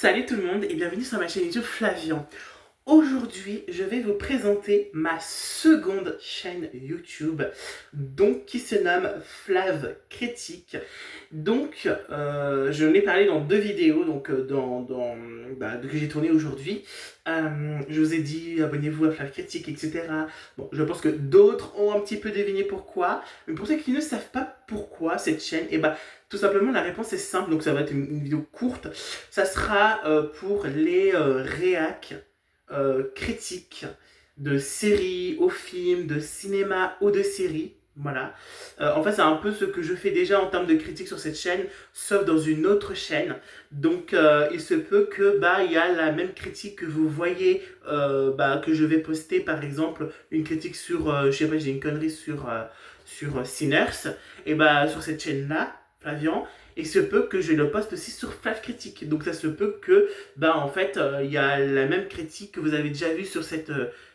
Salut tout le monde et bienvenue sur ma chaîne YouTube Flavian. Aujourd'hui, je vais vous présenter ma seconde chaîne YouTube, donc qui se nomme Flav Critique. Donc, je l'ai parlé dans deux vidéos, donc que j'ai tourné aujourd'hui. Je vous ai dit abonnez-vous à Flav Critique, etc. Bon, je pense que d'autres ont un petit peu deviné pourquoi, mais pour ceux qui ne savent pas pourquoi cette chaîne, et bah tout simplement la réponse est simple, donc ça va être une vidéo courte. Ça sera pour les réacs critiques de séries, aux films, de cinéma ou de séries. Voilà. En fait, c'est un peu ce que je fais déjà en termes de critique sur cette chaîne, sauf dans une autre chaîne. Donc, il se peut que il y a la même critique que vous voyez, que je vais poster, par exemple, une critique sur, je sais pas, j'ai une connerie sur Sinners, et sur cette chaîne-là, Flavian, il se peut que je le poste aussi sur Flav Critique. Donc ça se peut que, en fait, il y a la même critique que vous avez déjà vue sur cette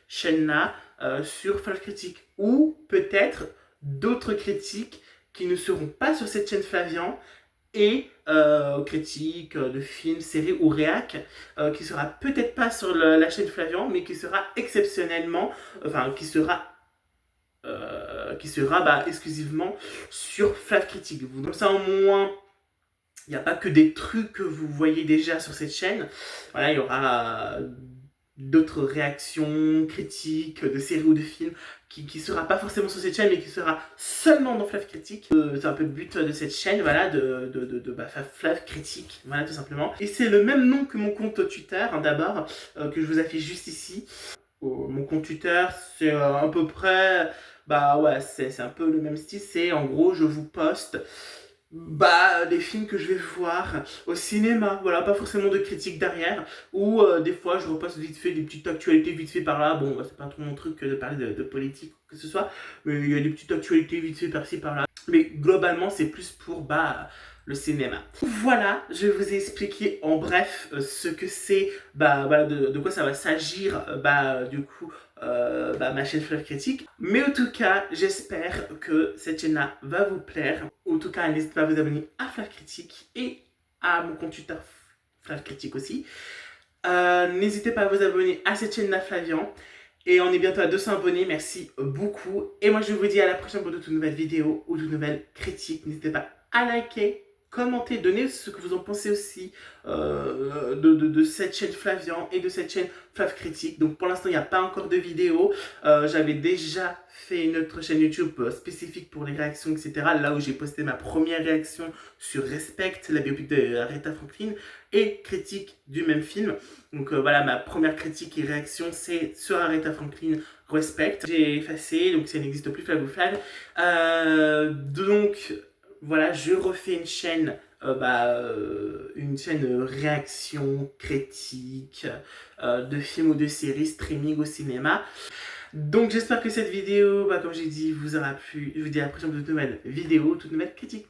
chaîne-là, sur Flav Critique. Ou peut-être d'autres critiques qui ne seront pas sur cette chaîne Flavian, et critiques de films, séries ou réac, qui sera peut-être pas sur la chaîne Flavian, mais qui sera exceptionnellement, qui sera exclusivement sur Flav Critique. Comme ça au moins, il n'y a pas que des trucs que vous voyez déjà sur cette chaîne. Voilà, il y aura d'autres réactions, critiques de séries ou de films qui ne sera pas forcément sur cette chaîne, mais qui sera seulement dans Flav Critique. C'est un peu le but de cette chaîne, voilà, de Flav Critique, voilà, tout simplement. Et c'est le même nom que mon compte Twitter, hein, d'abord, que je vous affiche juste ici. Mon compte Twitter, c'est à peu près, c'est un peu le même style. C'est en gros, je vous poste des films que je vais voir au cinéma, voilà, pas forcément de critiques derrière, ou des fois je repasse vite fait des petites actualités vite fait par là. Bon, c'est pas trop mon truc de parler de politique ou que ce soit, mais il y a des petites actualités vite fait par-ci par là, mais globalement c'est plus pour le cinéma. Voilà, je vous ai expliqué en bref ce que c'est, de quoi ça va s'agir, du coup, ma chaîne Flav Critique. Mais en tout cas, j'espère que cette chaîne-là va vous plaire. En tout cas, n'hésitez pas à vous abonner à Flav Critique et à mon compte Twitter Flav Critique aussi. N'hésitez pas à vous abonner à cette chaîne-là Flavian. Et on est bientôt à 200 abonnés, merci beaucoup. Et moi je vous dis à la prochaine pour de toutes nouvelles vidéos ou de nouvelles critiques. N'hésitez pas à liker, commenter, donner ce que vous en pensez aussi de cette chaîne Flavian et de cette chaîne Flav Critique. Donc pour l'instant il n'y a pas encore de vidéo. J'avais déjà fait une autre chaîne YouTube spécifique pour les réactions, etc. Là où j'ai posté ma première réaction sur Respect, la biopic de Aretha Franklin, et critique du même film. Donc voilà, ma première critique et réaction c'est sur Aretha Franklin, Respect. J'ai effacé, donc ça n'existe plus, Flav ou Flav. Donc voilà, je refais une chaîne, une chaîne réaction, critique, de films ou de séries, streaming au cinéma. Donc j'espère que cette vidéo, comme j'ai dit, vous aura plu. Je vous dis à la prochaine pour toute nouvelle vidéo, toute nouvelle critique.